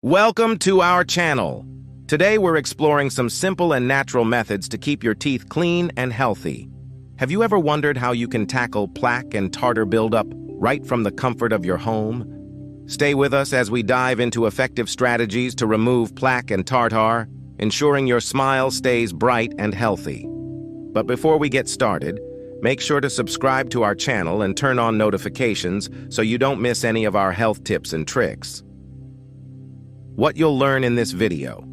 Welcome to our channel. Today we're exploring some simple and natural methods to keep your teeth clean and healthy. Have you ever wondered how you can tackle plaque and tartar buildup right from the comfort of your home? Stay with us as we dive into effective strategies to remove plaque and tartar, ensuring your smile stays bright and healthy. But before we get started, make sure to subscribe to our channel and turn on notifications so you don't miss any of our health tips and tricks. What you'll learn in this video.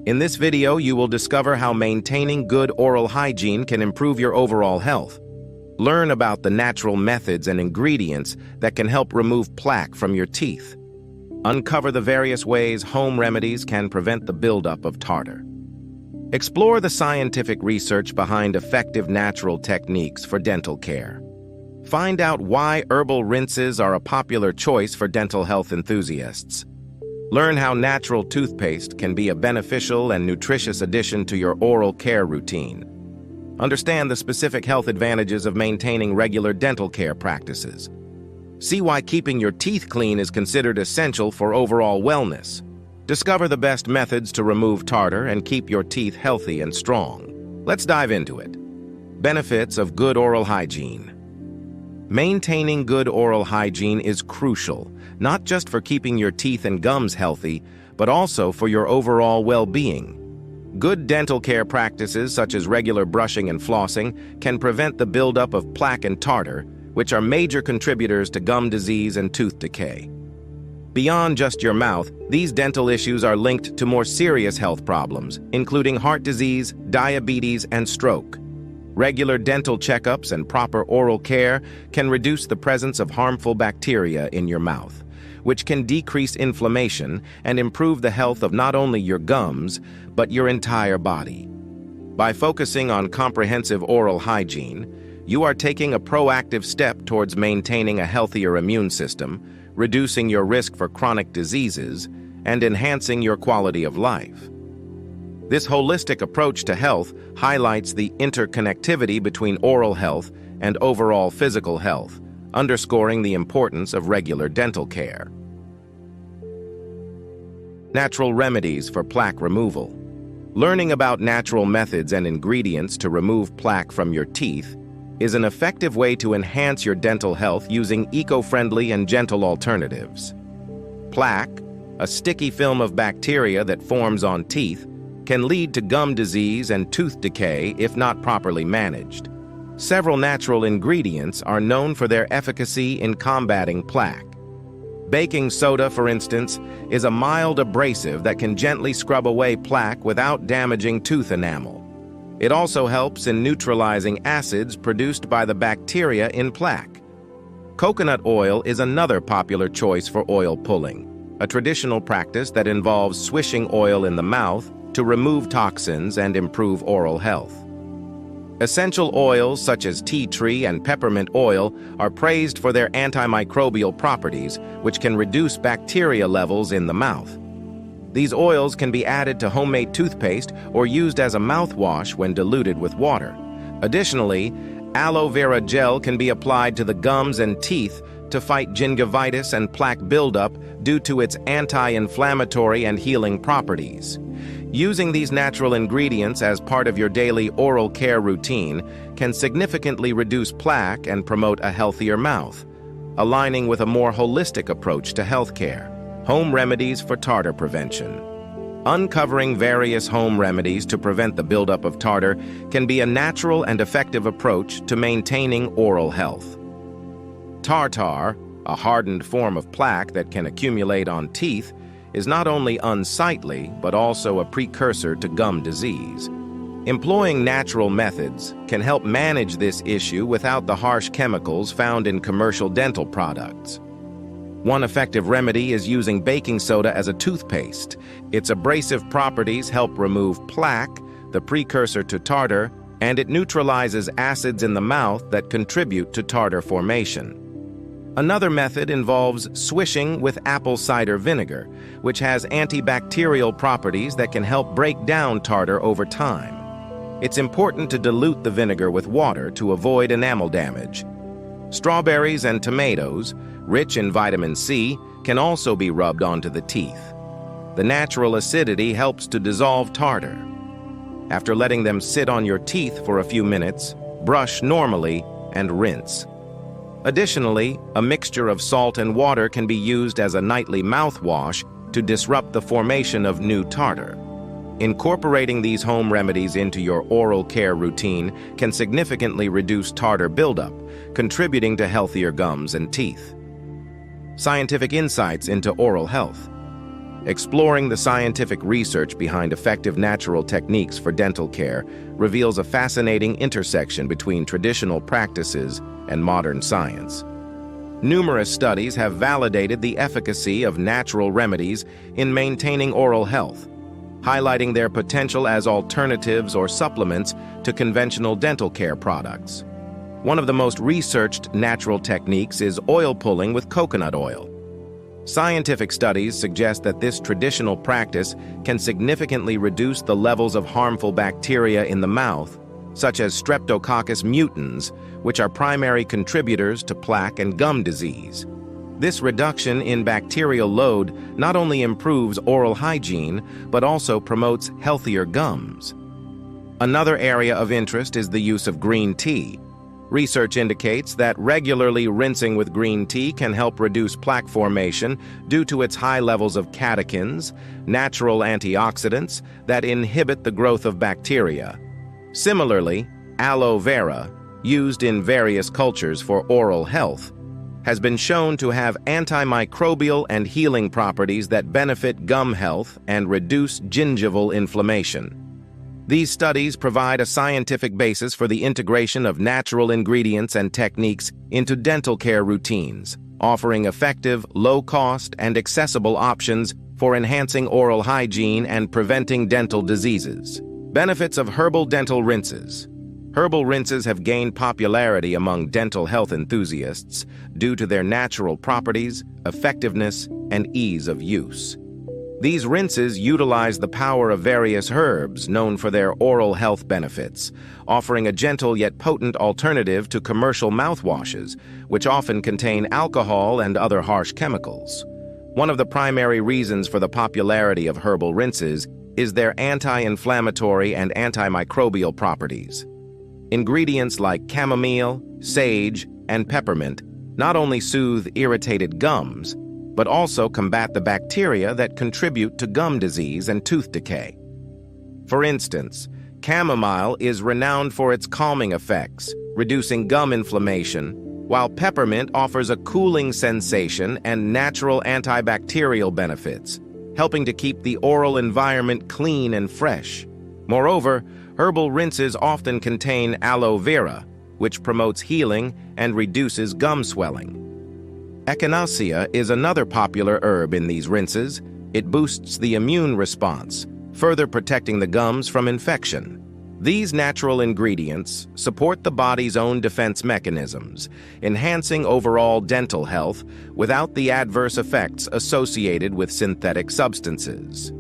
In this video, you will discover how maintaining good oral hygiene can improve your overall health. Learn about the natural methods and ingredients that can help remove plaque from your teeth. Uncover the various ways home remedies can prevent the buildup of tartar. Explore the scientific research behind effective natural techniques for dental care. Find out why herbal rinses are a popular choice for dental health enthusiasts. Learn how natural toothpaste can be a beneficial and nutritious addition to your oral care routine. Understand the specific health advantages of maintaining regular dental care practices. See why keeping your teeth clean is considered essential for overall wellness. Discover the best methods to remove tartar and keep your teeth healthy and strong. Let's dive into it. Benefits of good oral hygiene. Maintaining good oral hygiene is crucial, not just for keeping your teeth and gums healthy, but also for your overall well-being. Good dental care practices such as regular brushing and flossing can prevent the buildup of plaque and tartar, which are major contributors to gum disease and tooth decay. Beyond just your mouth, these dental issues are linked to more serious health problems, including heart disease, diabetes, and stroke. Regular dental checkups and proper oral care can reduce the presence of harmful bacteria in your mouth, which can decrease inflammation and improve the health of not only your gums, but your entire body. By focusing on comprehensive oral hygiene, you are taking a proactive step towards maintaining a healthier immune system, reducing your risk for chronic diseases, and enhancing your quality of life. This holistic approach to health highlights the interconnectivity between oral health and overall physical health, underscoring the importance of regular dental care. Natural remedies for plaque removal. Learning about natural methods and ingredients to remove plaque from your teeth is an effective way to enhance your dental health using eco-friendly and gentle alternatives. Plaque, a sticky film of bacteria that forms on teeth, can lead to gum disease and tooth decay if not properly managed. Several natural ingredients are known for their efficacy in combating plaque. Baking soda, for instance, is a mild abrasive that can gently scrub away plaque without damaging tooth enamel. It also helps in neutralizing acids produced by the bacteria in plaque. Coconut oil is another popular choice for oil pulling, a traditional practice that involves swishing oil in the mouth to remove toxins and improve oral health. Essential oils such as tea tree and peppermint oil are praised for their antimicrobial properties, which can reduce bacteria levels in the mouth. These oils can be added to homemade toothpaste or used as a mouthwash when diluted with water. Additionally, aloe vera gel can be applied to the gums and teeth to fight gingivitis and plaque buildup due to its anti-inflammatory and healing properties. Using these natural ingredients as part of your daily oral care routine can significantly reduce plaque and promote a healthier mouth, aligning with a more holistic approach to healthcare. Home remedies for tartar prevention. Uncovering various home remedies to prevent the buildup of tartar can be a natural and effective approach to maintaining oral health. Tartar, a hardened form of plaque that can accumulate on teeth, is not only unsightly but also a precursor to gum disease. Employing natural methods can help manage this issue without the harsh chemicals found in commercial dental products. One effective remedy is using baking soda as a toothpaste. Its abrasive properties help remove plaque, the precursor to tartar, and it neutralizes acids in the mouth that contribute to tartar formation. Another method involves swishing with apple cider vinegar, which has antibacterial properties that can help break down tartar over time. It's important to dilute the vinegar with water to avoid enamel damage. Strawberries and tomatoes, rich in vitamin C, can also be rubbed onto the teeth. The natural acidity helps to dissolve tartar. After letting them sit on your teeth for a few minutes, brush normally and rinse. Additionally, a mixture of salt and water can be used as a nightly mouthwash to disrupt the formation of new tartar. Incorporating these home remedies into your oral care routine can significantly reduce tartar buildup, contributing to healthier gums and teeth. Scientific insights into oral health. Exploring the scientific research behind effective natural techniques for dental care reveals a fascinating intersection between traditional practices and modern science. Numerous studies have validated the efficacy of natural remedies in maintaining oral health, highlighting their potential as alternatives or supplements to conventional dental care products. One of the most researched natural techniques is oil pulling with coconut oil. Scientific studies suggest that this traditional practice can significantly reduce the levels of harmful bacteria in the mouth, such as Streptococcus mutans, which are primary contributors to plaque and gum disease. This reduction in bacterial load not only improves oral hygiene, but also promotes healthier gums. Another area of interest is the use of green tea. Research indicates that regularly rinsing with green tea can help reduce plaque formation due to its high levels of catechins, natural antioxidants that inhibit the growth of bacteria. Similarly, aloe vera, used in various cultures for oral health, has been shown to have antimicrobial and healing properties that benefit gum health and reduce gingival inflammation. These studies provide a scientific basis for the integration of natural ingredients and techniques into dental care routines, offering effective, low-cost, and accessible options for enhancing oral hygiene and preventing dental diseases. Benefits of herbal dental rinses. Herbal rinses have gained popularity among dental health enthusiasts due to their natural properties, effectiveness, and ease of use. These rinses utilize the power of various herbs known for their oral health benefits, offering a gentle yet potent alternative to commercial mouthwashes, which often contain alcohol and other harsh chemicals. One of the primary reasons for the popularity of herbal rinses is their anti-inflammatory and antimicrobial properties. Ingredients like chamomile, sage, and peppermint not only soothe irritated gums, but also combat the bacteria that contribute to gum disease and tooth decay. For instance, chamomile is renowned for its calming effects, reducing gum inflammation, while peppermint offers a cooling sensation and natural antibacterial benefits, helping to keep the oral environment clean and fresh. Moreover, herbal rinses often contain aloe vera, which promotes healing and reduces gum swelling. Echinacea is another popular herb in these rinses. It boosts the immune response, further protecting the gums from infection. These natural ingredients support the body's own defense mechanisms, enhancing overall dental health without the adverse effects associated with synthetic substances.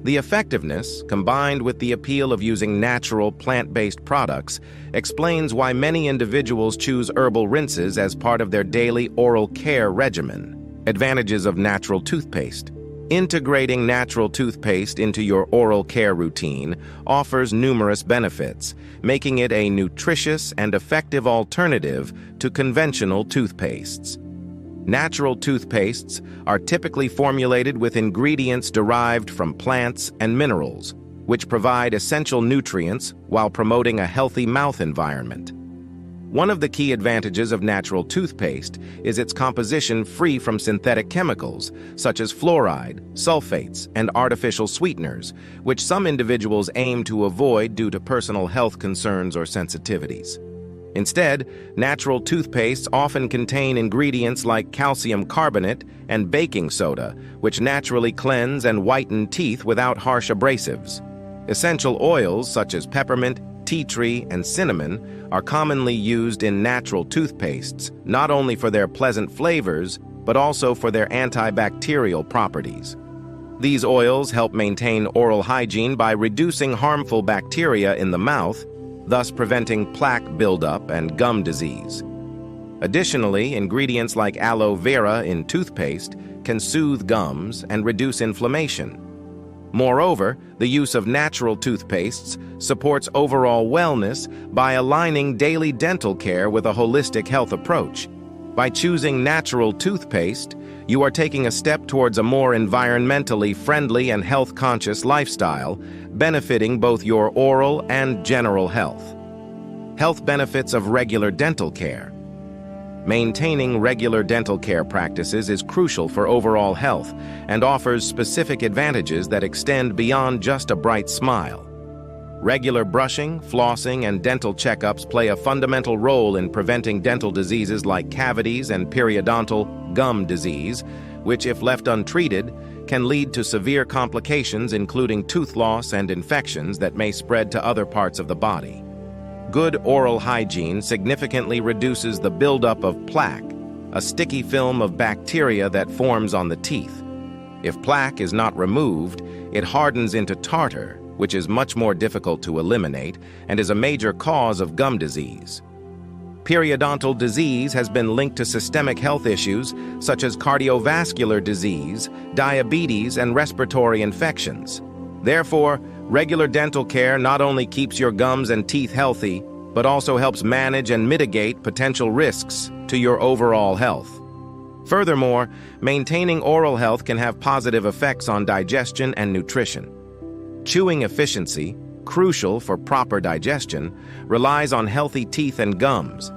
The effectiveness, combined with the appeal of using natural, plant-based products, explains why many individuals choose herbal rinses as part of their daily oral care regimen. Advantages of natural toothpaste. Integrating natural toothpaste into your oral care routine offers numerous benefits, making it a nutritious and effective alternative to conventional toothpastes. Natural toothpastes are typically formulated with ingredients derived from plants and minerals, which provide essential nutrients while promoting a healthy mouth environment. One of the key advantages of natural toothpaste is its composition free from synthetic chemicals, such as fluoride, sulfates, and artificial sweeteners, which some individuals aim to avoid due to personal health concerns or sensitivities. Instead, natural toothpastes often contain ingredients like calcium carbonate and baking soda, which naturally cleanse and whiten teeth without harsh abrasives. Essential oils such as peppermint, tea tree, and cinnamon are commonly used in natural toothpastes, not only for their pleasant flavors, but also for their antibacterial properties. These oils help maintain oral hygiene by reducing harmful bacteria in the mouth, thus preventing plaque buildup and gum disease. Additionally, ingredients like aloe vera in toothpaste can soothe gums and reduce inflammation. Moreover, the use of natural toothpastes supports overall wellness by aligning daily dental care with a holistic health approach. By choosing natural toothpaste, you are taking a step towards a more environmentally friendly and health-conscious lifestyle, benefiting both your oral and general health. Health benefits of regular dental care. Maintaining regular dental care practices is crucial for overall health and offers specific advantages that extend beyond just a bright smile. Regular brushing, flossing, and dental checkups play a fundamental role in preventing dental diseases like cavities and periodontal gum disease, which, if left untreated, can lead to severe complications including tooth loss and infections that may spread to other parts of the body. Good oral hygiene significantly reduces the buildup of plaque, a sticky film of bacteria that forms on the teeth. If plaque is not removed, it hardens into tartar, which is much more difficult to eliminate and is a major cause of gum disease. Periodontal disease has been linked to systemic health issues such as cardiovascular disease, diabetes, and respiratory infections. Therefore, regular dental care not only keeps your gums and teeth healthy, but also helps manage and mitigate potential risks to your overall health. Furthermore, maintaining oral health can have positive effects on digestion and nutrition. Chewing efficiency, crucial for proper digestion, relies on healthy teeth and gums.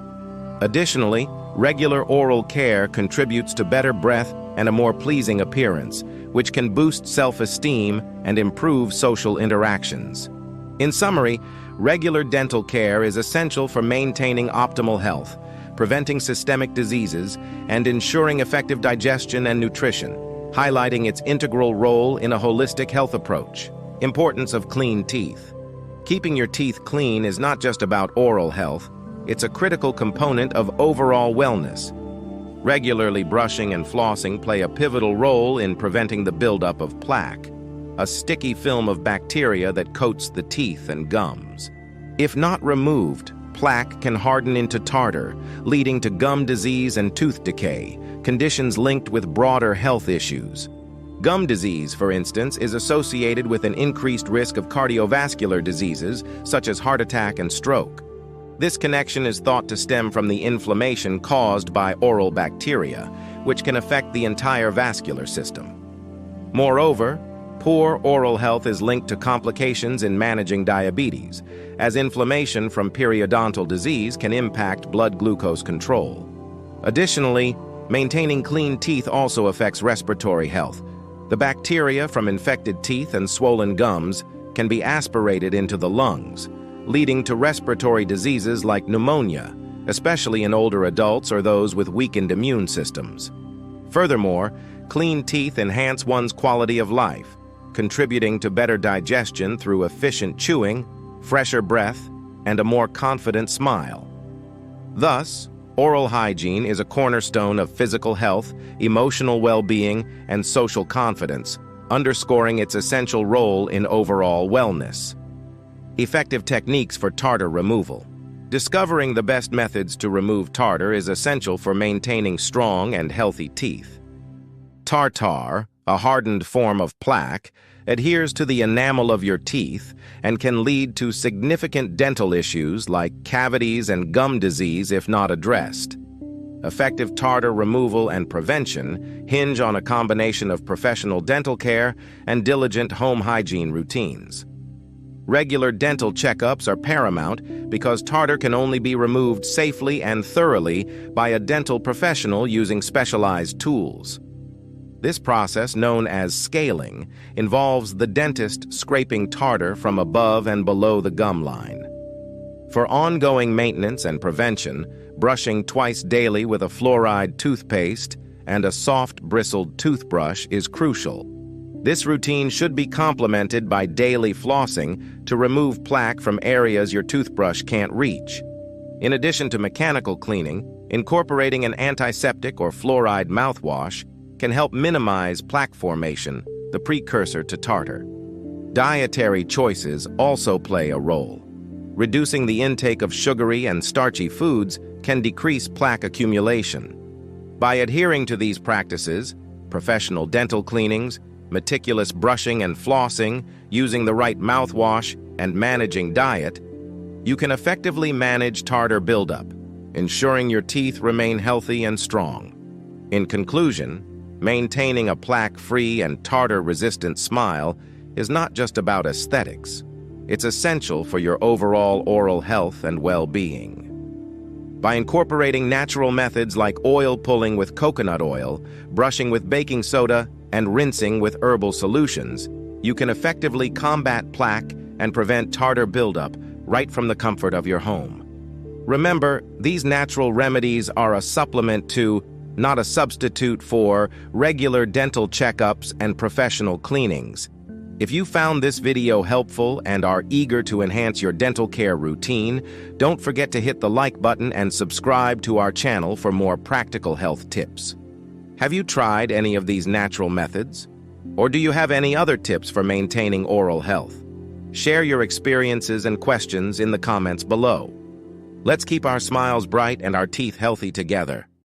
Additionally, regular oral care contributes to better breath and a more pleasing appearance, which can boost self-esteem and improve social interactions. In summary, regular dental care is essential for maintaining optimal health, preventing systemic diseases, and ensuring effective digestion and nutrition, highlighting its integral role in a holistic health approach. Importance of clean teeth. Keeping your teeth clean is not just about oral health, it's a critical component of overall wellness. Regularly brushing and flossing play a pivotal role in preventing the buildup of plaque, a sticky film of bacteria that coats the teeth and gums. If not removed, plaque can harden into tartar, leading to gum disease and tooth decay, conditions linked with broader health issues. Gum disease, for instance, is associated with an increased risk of cardiovascular diseases such as heart attack and stroke. This connection is thought to stem from the inflammation caused by oral bacteria, which can affect the entire vascular system. Moreover, poor oral health is linked to complications in managing diabetes, as inflammation from periodontal disease can impact blood glucose control. Additionally, maintaining clean teeth also affects respiratory health. The bacteria from infected teeth and swollen gums can be aspirated into the lungs, leading to respiratory diseases like pneumonia, especially in older adults or those with weakened immune systems. Furthermore, clean teeth enhance one's quality of life, contributing to better digestion through efficient chewing, fresher breath, and a more confident smile. Thus, oral hygiene is a cornerstone of physical health, emotional well-being, and social confidence, underscoring its essential role in overall wellness. Effective techniques for tartar removal. Discovering the best methods to remove tartar is essential for maintaining strong and healthy teeth. Tartar, a hardened form of plaque, adheres to the enamel of your teeth and can lead to significant dental issues like cavities and gum disease if not addressed. Effective tartar removal and prevention hinge on a combination of professional dental care and diligent home hygiene routines. Regular dental checkups are paramount because tartar can only be removed safely and thoroughly by a dental professional using specialized tools. This process, known as scaling, involves the dentist scraping tartar from above and below the gum line. For ongoing maintenance and prevention, brushing twice daily with a fluoride toothpaste and a soft bristled toothbrush is crucial. This routine should be complemented by daily flossing to remove plaque from areas your toothbrush can't reach. In addition to mechanical cleaning, incorporating an antiseptic or fluoride mouthwash can help minimize plaque formation, the precursor to tartar. Dietary choices also play a role. Reducing the intake of sugary and starchy foods can decrease plaque accumulation. By adhering to these practices, professional dental cleanings, meticulous brushing and flossing, using the right mouthwash, and managing diet, you can effectively manage tartar buildup, ensuring your teeth remain healthy and strong. In conclusion, maintaining a plaque-free and tartar-resistant smile is not just about aesthetics. It's essential for your overall oral health and well-being. By incorporating natural methods like oil pulling with coconut oil, brushing with baking soda, and rinsing with herbal solutions, you can effectively combat plaque and prevent tartar buildup right from the comfort of your home. Remember, these natural remedies are a supplement to, not a substitute for, regular dental checkups and professional cleanings. If you found this video helpful and are eager to enhance your dental care routine, don't forget to hit the like button and subscribe to our channel for more practical health tips. Have you tried any of these natural methods? Or do you have any other tips for maintaining oral health? Share your experiences and questions in the comments below. Let's keep our smiles bright and our teeth healthy together.